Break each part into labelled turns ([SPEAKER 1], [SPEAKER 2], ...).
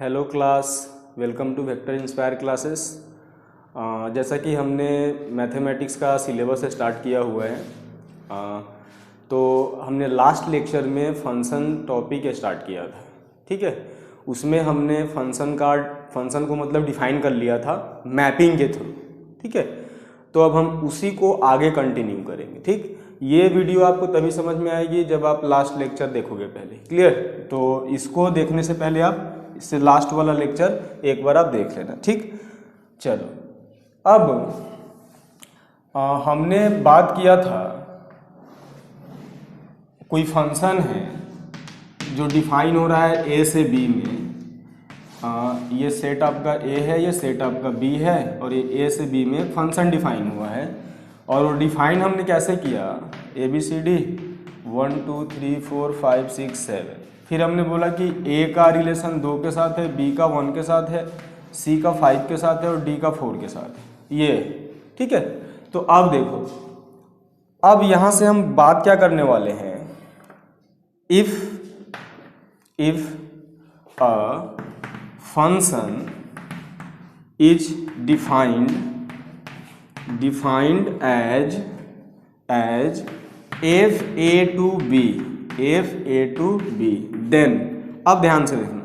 [SPEAKER 1] Hello class, welcome to Vector Inspire classes. जैसा कि हमने मैथमेटिक्स का सिलेबस स्टार्ट किया हुआ है, तो हमने लास्ट लेक्चर में फंक्शन टॉपिक स्टार्ट किया था। ठीक है, उसमें हमने फंक्शन को मतलब डिफाइन कर लिया था मैपिंग के थ्रू। ठीक है, तो अब हम उसी को आगे कंटिन्यू करेंगे। ठीक, ये वीडियो आपको तभी समझ में आएगी जब आप लास्ट लेक्चर देखोगे पहले। क्लियर? तो इसको देखने से पहले आप इससे लास्ट वाला लेक्चर एक बार आप देख लेना। ठीक, चलो अब हमने बात किया था कोई फंक्शन है जो डिफाइन हो रहा है ए से बी में। ये सेट आपका ए है, ये सेट आपका बी है, और ये ए से बी में फंक्शन डिफाइन हुआ है। और वो डिफाइन हमने कैसे किया? A B C D 1 2 3 4 5 6 7। फिर हमने बोला कि ए का रिलेशन 2 के साथ है, बी का 1 के साथ है, सी का 5 के साथ है और डी का 4 के साथ है। ये ठीक है। तो अब देखो, अब यहाँ से हम बात क्या करने वाले हैं? If a function is defined as fa to b, then अब ध्यान से देखना,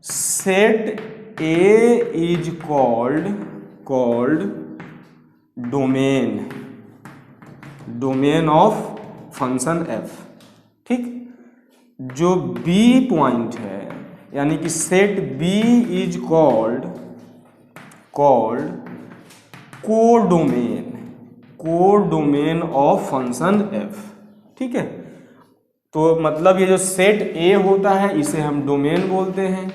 [SPEAKER 1] set A is called domain of function f। ठीक, जो B पॉइंट है यानी कि set B is called codomain of function f। ठीक है, तो मतलब ये जो सेट A होता है इसे हम डोमेन बोलते हैं,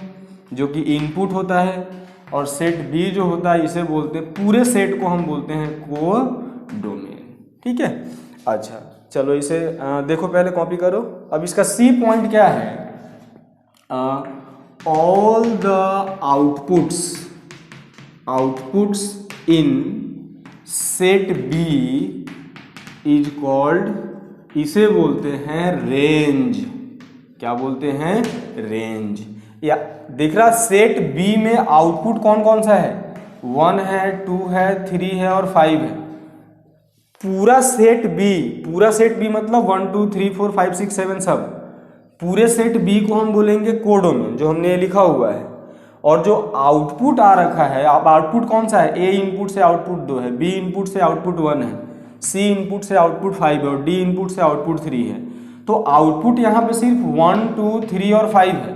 [SPEAKER 1] जो कि इनपुट होता है, और सेट B जो होता है इसे बोलते हैं, पूरे सेट को हम बोलते हैं कोडोमेन। ठीक है, अच्छा चलो इसे देखो, पहले कॉपी करो। अब इसका C पॉइंट क्या है? All the outputs in set B is called, इसे बोलते हैं रेंज। क्या बोलते हैं? रेंज। या दिख रहा, सेट B में आउटपुट कौन कौन सा है? 1 है, 2 है, 3 है और 5 है। पूरा सेट B मतलब 1 2 3 4 5 6 7 सब, पूरे सेट B को हम बोलेंगे कोडोमेन, जो हमने लिखा हुआ है। और जो आउटपुट आ रखा है, अब आउटपुट कौन सा है? A इनपुट से आउटपुट 2 है, B इनपुट से आउटपुट 1 है, C इनपुट से आउटपुट 5 है और D इनपुट से आउटपुट 3 है। तो आउटपुट यहाँ पे सिर्फ 1 2 3 और 5 है।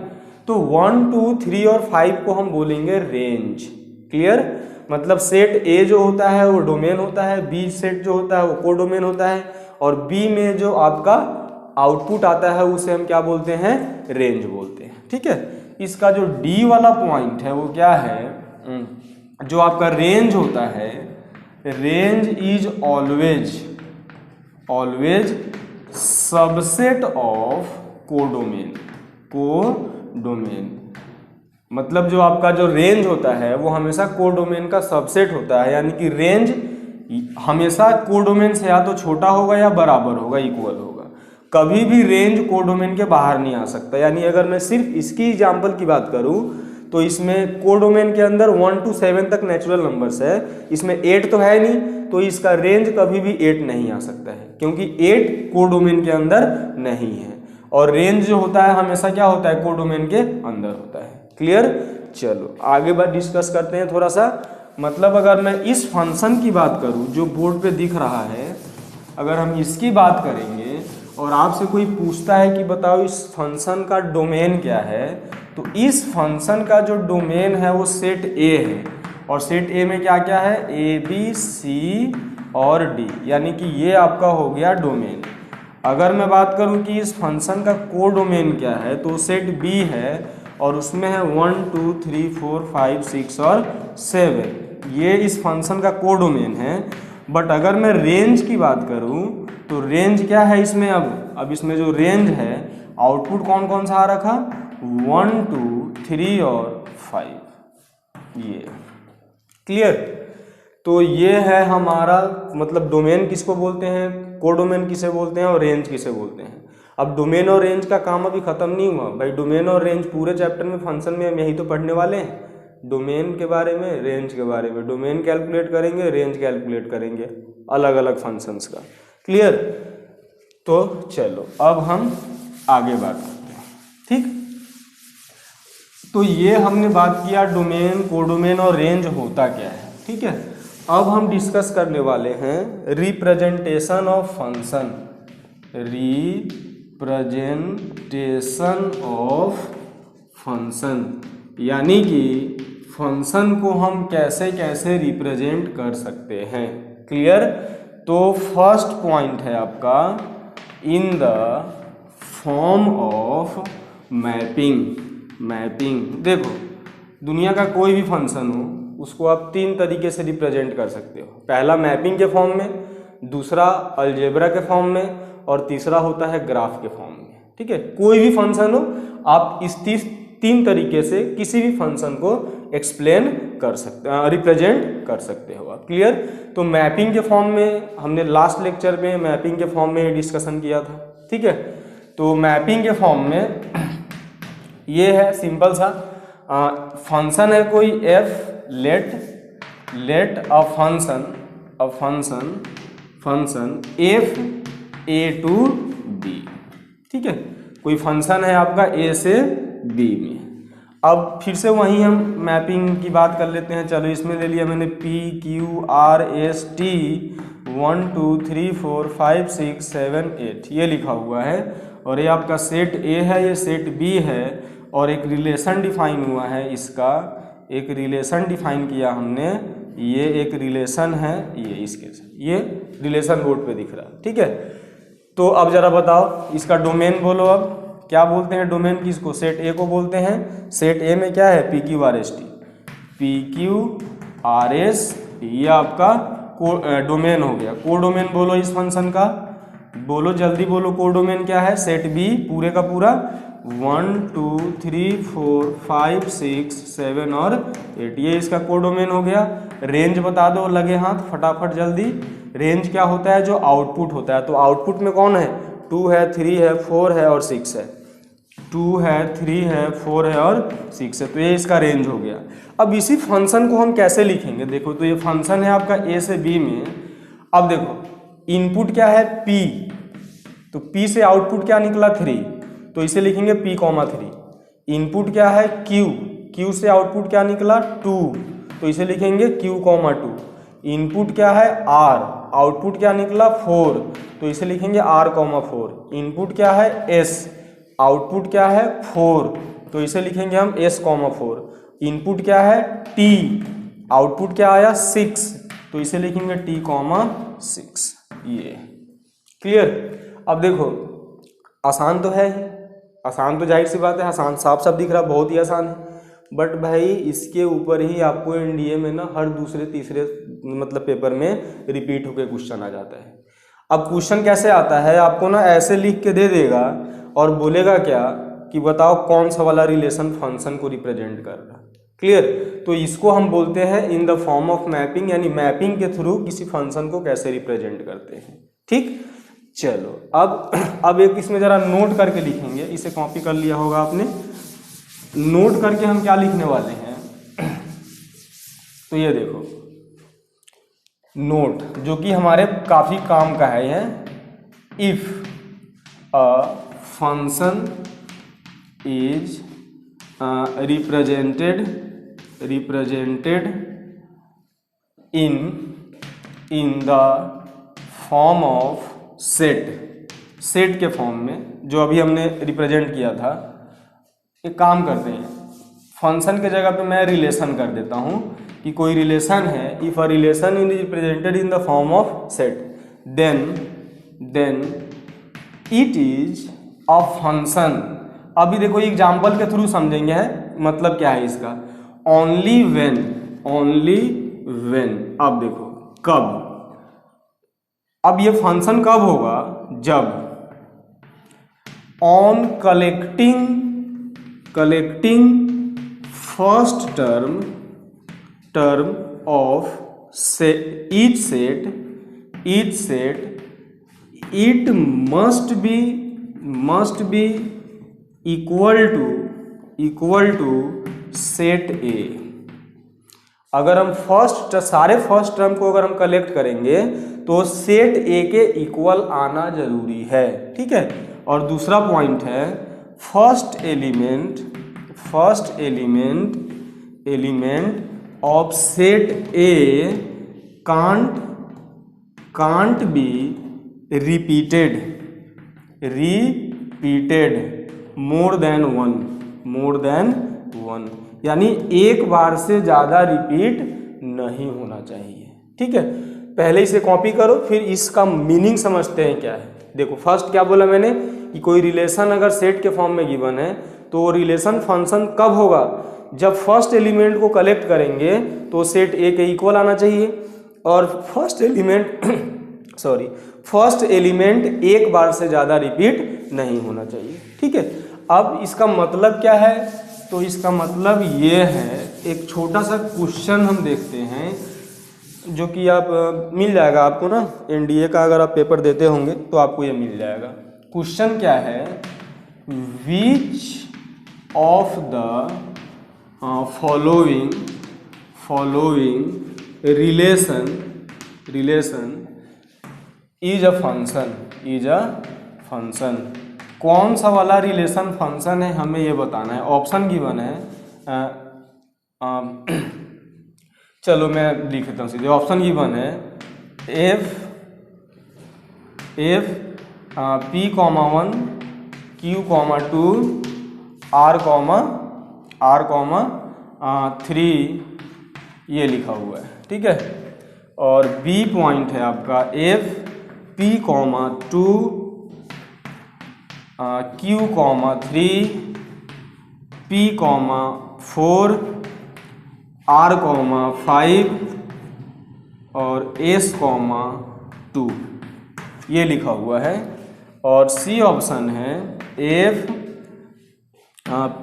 [SPEAKER 1] तो 1 2 3 और 5 को हम बोलेंगे रेंज। क्लियर? मतलब सेट A जो होता है वो डोमेन होता है, B सेट जो होता है वो कोडोमेन होता है, और B में जो आपका आउटपुट आता है उसे हम क्या बोलते हैं? रेंज बोलते हैं। ठीक है, इसका जो D वाला पॉइंट है वो क्या है? जो आपका रेंज होता है, range is always subset of codomain. मतलब जो आपका जो रेंज होता है वो हमेशा कोडोमेन का सबसेट होता है, यानी कि रेंज हमेशा कोडोमेन से या तो छोटा होगा या बराबर होगा, इक्वल होगा। कभी भी रेंज कोडोमेन के बाहर नहीं आ सकता। यानी अगर मैं सिर्फ इसकी एग्जांपल की बात करूं तो इसमें कोडोमेन के अंदर 1 to 7 तक नेचुरल नंबर्स है, इसमें 8 तो है नहीं, तो इसका रेंज कभी भी 8 नहीं आ सकता है, क्योंकि 8 कोडोमेन के अंदर नहीं है। और रेंज जो होता है हमेशा क्या होता है? कोडोमेन के अंदर होता है। क्लियर? चलो आगे बात डिस्कस करते हैं थोड़ा सा। मतलब अगर मैं इस फंक्शन की बात करूं जो बोर्ड पे दिख रहा है, अगर हम इसकी बात करेंगे और आपसे कोई पूछता है कि बताओ इस फंक्शन का डोमेन क्या है, तो इस फंक्शन का जो डोमेन है वो सेट A है। और सेट A में क्या क्या है? A B C और D, यानी कि ये आपका हो गया डोमेन। अगर मैं बात करूं कि इस फंक्शन का कोडोमेन क्या है, तो सेट B है और उसमें है 1 2 3 4 5 6 और 7। ये इस फंक्शन का कोडोमेन है। बट अगर मैं रेंज की बात करूं तो रेंज क्या है इसमें? अब इसमें जो रेंज है, आउटपुट कौन कौन सा आ रखा? 1 2 3 और 5। ये क्लियर? तो ये है हमारा मतलब डोमेन किसको बोलते हैं, कोडोमेन किसे बोलते हैं और रेंज किसे बोलते हैं। अब डोमेन और रेंज का काम अभी खत्म नहीं हुआ भाई। डोमेन और रेंज पूरे चैप्टर में फंक्शन में हम यही तो पढ़ने वाले हैं, डोमेन के बारे में, रेंज के बारे में। डोमेन कैलकुलेट करेंगे, रेंज कैलकुलेट करेंगे, अलग अलग फंक्शंस का। क्लियर? तो चलो अब हम आगे बात करते हैं। ठीक, तो ये हमने बात किया डोमेन, कोडोमेन और रेंज होता क्या है। ठीक है, अब हम डिस्कस करने वाले हैं representation of function. Representation of function यानी कि फंक्शन को हम कैसे कैसे रिप्रेजेंट कर सकते हैं। क्लियर? तो फर्स्ट पॉइंट है आपका इन the form of mapping. Mapping देखो, दुनिया का कोई भी फंक्शन हो उसको आप तीन तरीके से रिप्रेजेंट कर सकते हो। पहला मैपिंग के फॉर्म में, दूसरा अलजेब्रा के फॉर्म में, और तीसरा होता है ग्राफ के फॉर्म में। ठीक है, कोई भी फंक्शन हो आप इस तीन तरीके से किसी भी फंक्शन को एक्सप्लेन कर सकते, रिप्रेजेंट कर सकते हो आप। क्लियर? तो मैपिंग के फॉर्म में हमने लास्ट लेक्चर में मैपिंग के फॉर्म में डिस्कशन किया था। ठीक है, तो मैपिंग के फॉर्म में ये है सिंपल सा फंक्शन है कोई f, let a function f a to b। ठीक है, कोई फंक्शन है आपका a से b में। अब फिर से वहीं हम मैपिंग की बात कर लेते हैं। चलो इसमें ले लिया मैंने p q r s t 1 2 3 4 5 6 7 8 ये लिखा हुआ है, और ये आपका सेट A है, ये सेट B है, और एक रिलेशन डिफाइन हुआ है। इसका एक रिलेशन डिफाइन किया हमने, ये एक रिलेशन है, ये इसके साथ, ये रिलेशन बोर्ड पे दिख रहा है। ठीक है, तो अब जरा बताओ इसका डोमेन बोलो। अब क्या बोलते हैं डोमेन किसको? सेट ए को बोलते हैं। सेट ए में क्या है? P Q R S T, P Q R S T, ये आपका डोमेन हो गया। कोडोमेन बोलो इस फंक्शन का, बोलो जल्दी बोलो। कोडोमेन क्या है? सेट बी पूरे का पूरा 1 2 3 4 5 6 7 और 8, ये इसका कोडोमेन हो गया। रेंज बता दो लगे हाथ फटाफट जल्दी। रेंज क्या होता है? जो आउटपुट होता है। तो आउटपुट में कौन है? 2 है, 3 है, 4 है और 6 है। 2 है, 3 है, 4 है और 6 है, तो ये इसका रेंज हो गया। अब इसी फंक्शन को हम कैसे लिखेंगे? देखो, तो ये फंक्शन है आपका ए से बी में। अब देखो इनपुट क्या है? p, तो p से आउटपुट क्या निकला? 3, तो इसे लिखेंगे p, 3। इनपुट क्या है? q से आउटपुट क्या निकला? 2, तो इसे लिखेंगे q, 2। इनपुट क्या है? r, आउटपुट क्या निकला? 4, तो इसे लिखेंगे r, 4। इनपुट क्या है? s, आउटपुट क्या है? 4, तो इसे लिखेंगे हम s, 4। इनपुट क्या है? t, आउटपुट क्या आया? 6, तो इसे लिखेंगे t, 6। ये क्लियर? अब देखो आसान तो है ही, आसान तो जाहिर सी बात है, आसान साफ साफ दिख रहा, बहुत ही आसान है। बट भाई इसके ऊपर ही आपको एनडीए में ना हर दूसरे तीसरे मतलब पेपर में रिपीट होकर क्वेश्चन आ जाता है। अब क्वेश्चन कैसे आता है? आपको ना ऐसे लिख के दे देगा और बोलेगा क्या कि बताओ कौन सा वाला रिलेशन फंक्शन को रिप्रेजेंट कर रहा है। क्लियर? तो इसको हम बोलते हैं इन द फॉर्म ऑफ मैपिंग, यानी मैपिंग के थ्रू किसी फंक्शन को कैसे रिप्रेजेंट करते हैं। ठीक, चलो अब एक इसमें जरा नोट करके लिखेंगे। इसे कॉपी कर लिया होगा आपने। नोट करके हम क्या लिखने वाले हैं? तो ये देखो नोट जो कि हमारे काफी काम का है। ये if a function is represented in the form of set के फॉर्म में, जो अभी हमने रिप्रेजेंट किया था। एक काम करते हैं, फंक्शन के जगह पे मैं रिलेशन कर देता हूं कि कोई रिलेशन है। If a relation is represented in the form of set then it is a function. अभी देखो एग्जाम्पल के थ्रू समझेंगे है मतलब क्या है इसका। ओनली व्हेन, अब देखो कब, अब ये फंक्शन कब होगा? जब on collecting first term of each set it must be must be equal to set A. अगर हम सारे फर्स्ट टर्म को अगर हम कलेक्ट करेंगे तो सेट ए के इक्वल आना जरूरी है, ठीक है। और दूसरा पॉइंट है first element of set A can't be repeated more than one, यानी एक बार से ज़्यादा रिपीट नहीं होना चाहिए, ठीक है। पहले इसे कॉपी करो, फिर इसका मीनिंग समझते हैं क्या है। देखो फर्स्ट क्या बोला मैंने कि कोई रिलेशन अगर सेट के फॉर्म में गिवन है तो रिलेशन फंक्शन कब होगा, जब फर्स्ट एलिमेंट को कलेक्ट करेंगे तो सेट ए के इक्वल आना चाहिए, और फर्स्ट एलिमेंट एक बार से ज़्यादा रिपीट नहीं होना चाहिए, ठीक है। अब इसका मतलब क्या है, तो इसका मतलब ये है, एक छोटा सा क्वेश्चन हम देखते हैं जो कि आप मिल जाएगा आपको ना, एनडीए का अगर आप पेपर देते होंगे तो आपको ये मिल जाएगा। क्वेश्चन क्या है, which of the following relation is a function. कौन सा वाला रिलेशन फंक्शन है हमें ये बताना है। ऑप्शन गिवन है, चलो मैं लिख देता हूँ सीधे। ऑप्शन गिवन है एफ P, 1 Q, 2 R, 3 ये लिखा हुआ है, ठीक है। और बी पॉइंट है आपका F P, 2 Q, 3 P, 4 R, 5 और S, 2 ये लिखा हुआ है। और सी ऑप्शन है F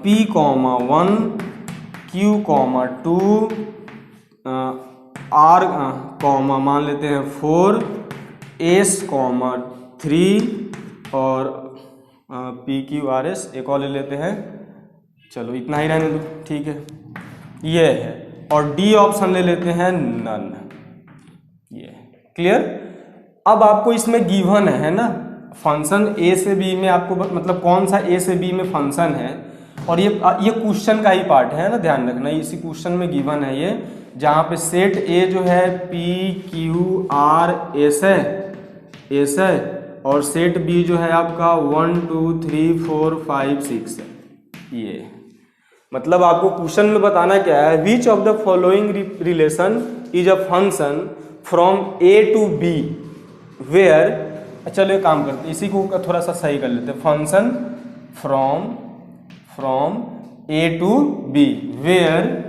[SPEAKER 1] P, 1 Q, 2 R, मान लेते हैं 4 S, 3 और PQRS एक और ले लेते हैं, चलो इतना ही रहने दो, ठीक है। ये है, और डी ऑप्शन ले लेते हैं नन। ये क्लियर। अब आपको इसमें गिवन है ना फंक्शन ए से बी में, आपको मतलब कौन सा ए से बी में फंक्शन है, और ये क्वेश्चन का ही पार्ट है ना, ध्यान रखना। इसी क्वेश्चन में गिवन है ये, जहाँ पे सेट ए जो है PQR S है, और सेट बी जो है आपका 1 2 3 4 5 6 है। ये मतलब आपको क्वेश्चन में बताना क्या है, which of the following relation is a function from A to B where, चलो एक काम करते हैं, इसी को थोड़ा सा सही कर लेते हैं। Function from A to B where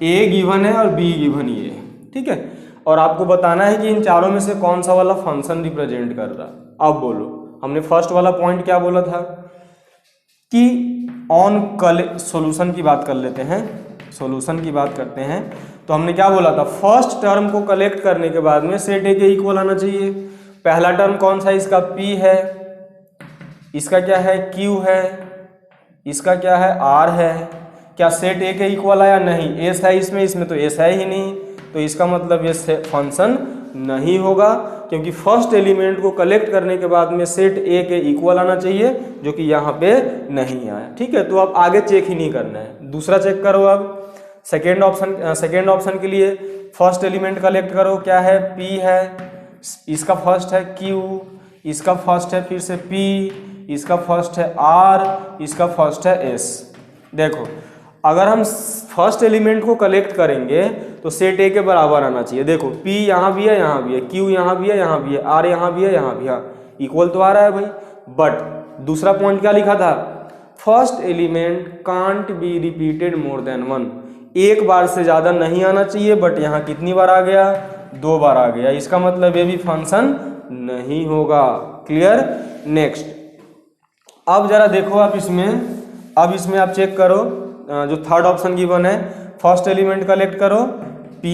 [SPEAKER 1] A given है और बी गिवन ये है, ठीक है। और आपको बताना है कि इन चारों में से कौन सा वाला फंक्शन रिप्रेजेंट कर रहा। अब बोलो, हमने फर्स्ट वाला पॉइंट क्या बोला था कि सॉल्यूशन की बात कर लेते हैं, सॉल्यूशन की बात करते हैं। तो हमने क्या बोला था, फर्स्ट टर्म को कलेक्ट करने के बाद में सेट ए के इक्वल आना चाहिए। पहला टर्म कौन सा, इसका P है, इसका क्या है Q है, इसका क्या है R है। क्या सेट ए के इक्वल आया? नहीं। S है इसमें तो S है ही नहीं, तो इसका मतलब ये फंक्शन नहीं होगा, क्योंकि फर्स्ट एलिमेंट को कलेक्ट करने के बाद में सेट ए के इक्वल आना चाहिए, जो कि यहाँ पे नहीं आया, ठीक है। तो अब आगे चेक ही नहीं करना है, दूसरा चेक करो। अब सेकेंड ऑप्शन के लिए फर्स्ट एलिमेंट कलेक्ट करो, क्या है P है, इसका फर्स्ट है Q, इसका फर्स्ट है फिर से P, इसका फर्स्ट है R, इसका फर्स्ट है S। देखो अगर हम फर्स्ट एलिमेंट को कलेक्ट करेंगे तो सेट ए के बराबर आना चाहिए। देखो P यहाँ भी है, यहाँ भी है, Q यहाँ भी है, यहाँ भी है, R यहाँ भी है, यहाँ भी है, इक्वल तो आ रहा है भाई। बट दूसरा पॉइंट क्या लिखा था, first element can't be repeated more than one, एक बार से ज्यादा नहीं आना चाहिए। बट यहाँ कितनी बार आ गया, 2 बार आ गया, इसका मतलब ये भी फंक्शन नहीं होगा। क्लियर। नेक्स्ट, अब जरा देखो आप इसमें आप चेक करो, जो थर्ड ऑप्शन गिवन है, फर्स्ट एलिमेंट कलेक्ट करो P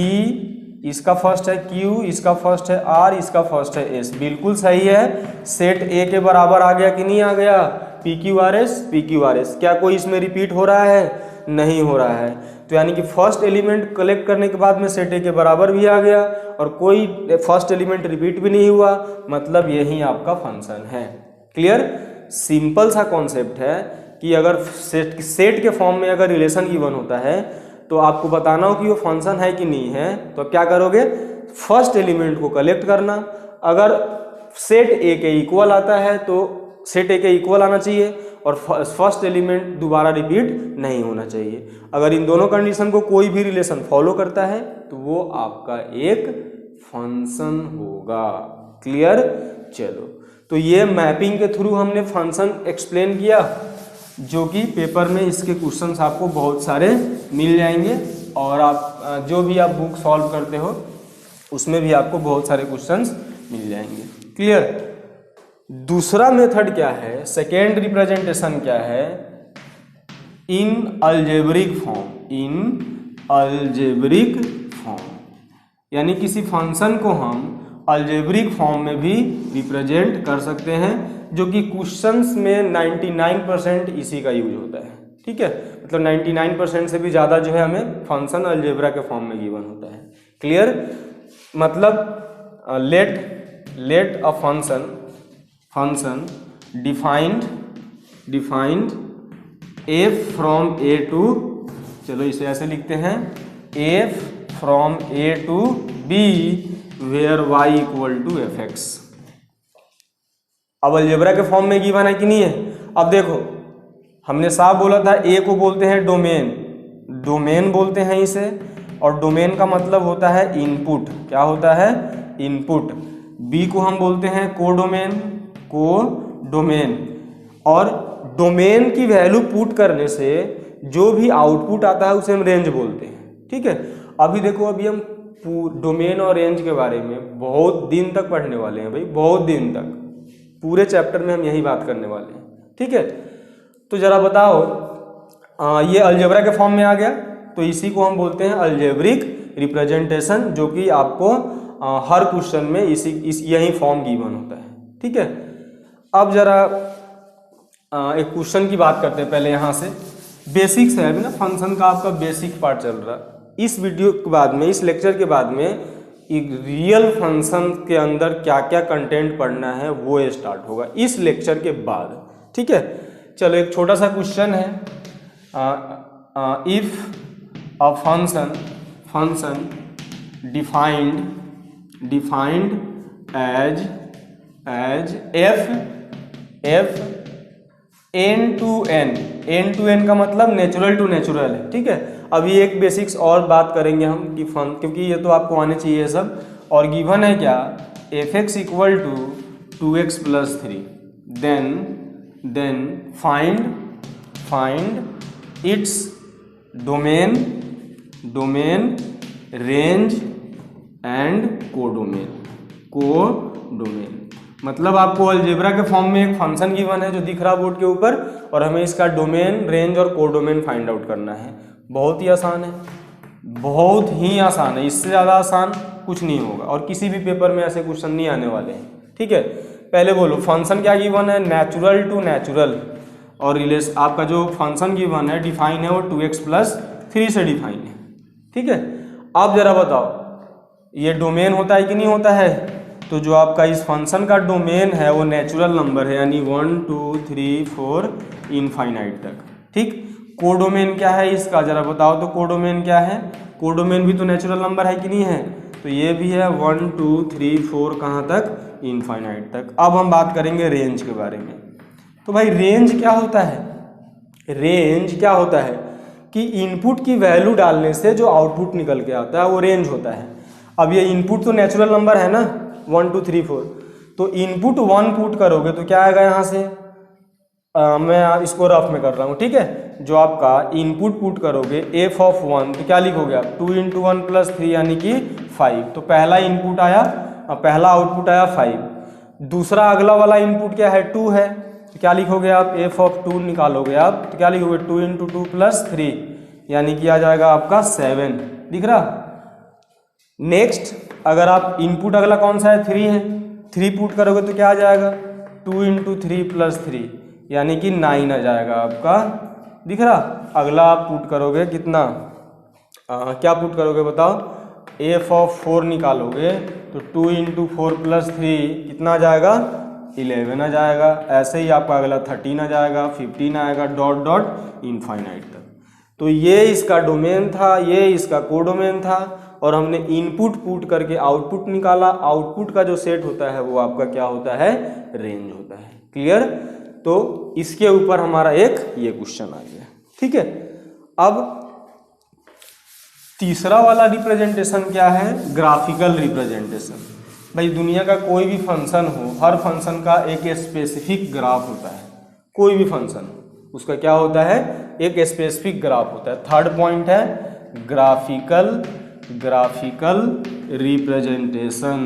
[SPEAKER 1] इसका फर्स्ट है Q, इसका फर्स्ट है R, इसका फर्स्ट है S। बिल्कुल सही है। सेट A के बराबर आ गया कि नहीं आ गया? PQRS, PQRS। क्या कोई इसमें रिपीट हो रहा है? नहीं हो रहा है। तो यानी कि फर्स्ट एलिमेंट कलेक्ट करने के बाद में सेट A के बराबर भी आ गया और कोई फर्स्ट एलिमेंट रिपीट भी नहीं हुआ, मतलब यही आपका फंक्शन है। क्लियर? सिंपल सा कॉन्सेप्ट है कि अगर सेट के फॉर्म में अगर रिलेशन गिवन होता है तो आपको बताना हो कि वो फंक्शन है कि नहीं है, तो आप क्या करोगे? फर्स्ट एलिमेंट को कलेक्ट करना। अगर सेट ए के इक्वल आता है तो सेट ए के इक्वल आना चाहिए और फर्स्ट एलिमेंट दोबारा रिपीट नहीं होना चाहिए। अगर इन दोनों कंडीशन को कोई भी रिलेशन फॉलो करता है तो वो आपका एक फंक्शन होगा। क्लियर? चलो, तो ये मैपिंग के थ्रू हमने फंक्शन एक्सप्लेन किया, जो कि पेपर में इसके क्वेश्चंस आपको बहुत सारे मिल जाएंगे और आप जो भी आप बुक सॉल्व करते हो उसमें भी आपको बहुत सारे क्वेश्चंस मिल जाएंगे। क्लियर? दूसरा मेथड क्या है, सेकेंड रिप्रेजेंटेशन क्या है? इन अलजेब्रिक फॉर्म। इन अलजेब्रिक फॉर्म यानी किसी फंक्शन को हम अलजेब्रिक फॉर्म में भी रिप्रेजेंट कर सकते हैं, जो कि क्वेश्चंस में 99% इसी का यूज होता है। ठीक है, मतलब 99% से भी ज़्यादा जो है हमें फंक्शन अलजेब्रा के फॉर्म में गिवन होता है। क्लियर? मतलब let a function defined f from A to, चलो इसे ऐसे लिखते हैं, f from A to B where y equal to f x. अब अलजेब्रा के फॉर्म में गिवन है कि नहीं है? अब देखो, हमने साफ बोला था ए को बोलते हैं डोमेन बोलते हैं इसे, और डोमेन का मतलब होता है इनपुट। क्या होता है? इनपुट। बी को हम बोलते हैं कोडोमेन, और डोमेन की वैल्यू पुट करने से जो भी आउटपुट आता है उसे हम रेंज बोलते हैं। ठीक है, अभी देखो, अभी हम डोमेन और रेंज के बारे में बहुत दिन तक पढ़ने वाले हैं भाई, बहुत दिन तक, पूरे चैप्टर में हम यही बात करने वाले हैं। ठीक है, तो जरा बताओ, ये अलजेब्रा के फॉर्म में आ गया, तो इसी को हम बोलते हैं अलजेब्रिक रिप्रेजेंटेशन, जो कि आपको हर क्वेश्चन में यही फॉर्म गिवन होता है। ठीक है, अब जरा एक क्वेश्चन की बात करते हैं पहले। यहाँ से बेसिक्स है अभी ना, फंक्शन का आपका बेसिक पार्ट चल रहा है। इस वीडियो के बाद में, इस लेक्चर के बाद में एक रियल फंक्शन के अंदर क्या क्या कंटेंट पढ़ना है वो स्टार्ट होगा इस लेक्चर के बाद। ठीक है, चलो एक छोटा सा क्वेश्चन है। If a function defined as f N to N का मतलब नेचुरल टू नेचुरल है। ठीक है, अभी एक बेसिक्स और बात करेंगे हम कि क्योंकि ये तो आपको आने चाहिए सब। और गिवन है क्या? F x equal to 2x plus 3, then find its domain range and codomain. मतलब आपको अलजेब्रा के फॉर्म में एक फंक्शन गिवन है जो दिख रहा बोर्ड के ऊपर, और हमें इसका डोमेन, रेंज और कोडोमेन फाइंड आउट करना है। बहुत ही आसान है, बहुत ही आसान है, इससे ज़्यादा आसान कुछ नहीं होगा, और किसी भी पेपर में ऐसे क्वेश्चन नहीं आने वाले हैं। ठीक है, पहले बोलो फंक्शन क्या गिवन है? नेचुरल टू नेचुरल, और रिलेशन आपका जो फंक्शन गिवन है डिफाइन है वो 2x प्लस 3 से डिफाइन है। ठीक है, अब जरा बताओ ये डोमेन होता है कि नहीं होता है? तो जो आपका इस फंक्शन का डोमेन है वो नेचुरल नंबर है, यानी 1 2 3 4 इनफाइनाइट तक। ठीक, कोडोमेन क्या है इसका, जरा बताओ तो कोडोमेन क्या है? कोडोमेन भी तो नेचुरल नंबर है कि नहीं है? तो ये भी है 1 2 3 4 कहाँ तक? इनफाइनाइट तक। अब हम बात करेंगे रेंज के बारे में। तो भाई रेंज क्या होता है? रेंज क्या होता है कि इनपुट की वैल्यू डालने से जो आउटपुट निकल के आता है वो रेंज होता है। अब ये इनपुट तो नेचुरल नंबर है ना, 1 2 3 4, तो इनपुट 1 पुट करोगे तो क्या आएगा यहाँ से? मैं इसको रफ में कर रहा हूँ। ठीक है, जो आपका इनपुट पुट करोगे एफ ऑफ 1, तो क्या लिखोगे आप? 2 × 1 + 3 यानी कि 5। तो पहला इनपुट आया, पहला आउटपुट आया 5। दूसरा अगला वाला इनपुट क्या है? 2 है, तो क्या लिखोगे आप? एफ ऑफ 2 निकालोगे आप, तो क्या लिखोगे? 2 × 2 + 3 यानी कि आ जाएगा आपका 7। दिख रहा? नेक्स्ट अगर आप इनपुट अगला कौन सा है, 3 है, 3 पुट करोगे तो क्या आ जाएगा, 2 × 3 + 3 यानी कि 9 आ जाएगा आपका, दिख रहा। अगला आप पुट करोगे कितना, क्या पुट करोगे बताओ, f(4) निकालोगे तो 2 × 4 + 3 कितना आ जाएगा, 11 आ जाएगा। ऐसे ही आपका अगला 13 आ जाएगा, 15 आएगा, डॉट डॉट इनफाइनाइट तक। तो ये इसका डोमेन था, ये इसका कोडोमेन था, और हमने इनपुट पुट करके आउटपुट निकाला। आउटपुट का जो सेट होता है वो आपका क्या होता है, रेंज होता है। क्लियर। तो इसके ऊपर हमारा एक ये क्वेश्चन आ गया, ठीक है। अब तीसरा वाला रिप्रेजेंटेशन क्या है, ग्राफिकल रिप्रेजेंटेशन। भाई दुनिया का कोई भी फंक्शन हो, हर फंक्शन का एक स्पेसिफिक ग्राफ होता है। कोई भी फंक्शन उसका क्या होता है, एक स्पेसिफिक ग्राफ होता है। थर्ड पॉइंट है ग्राफिकल रिप्रेजेंटेशन।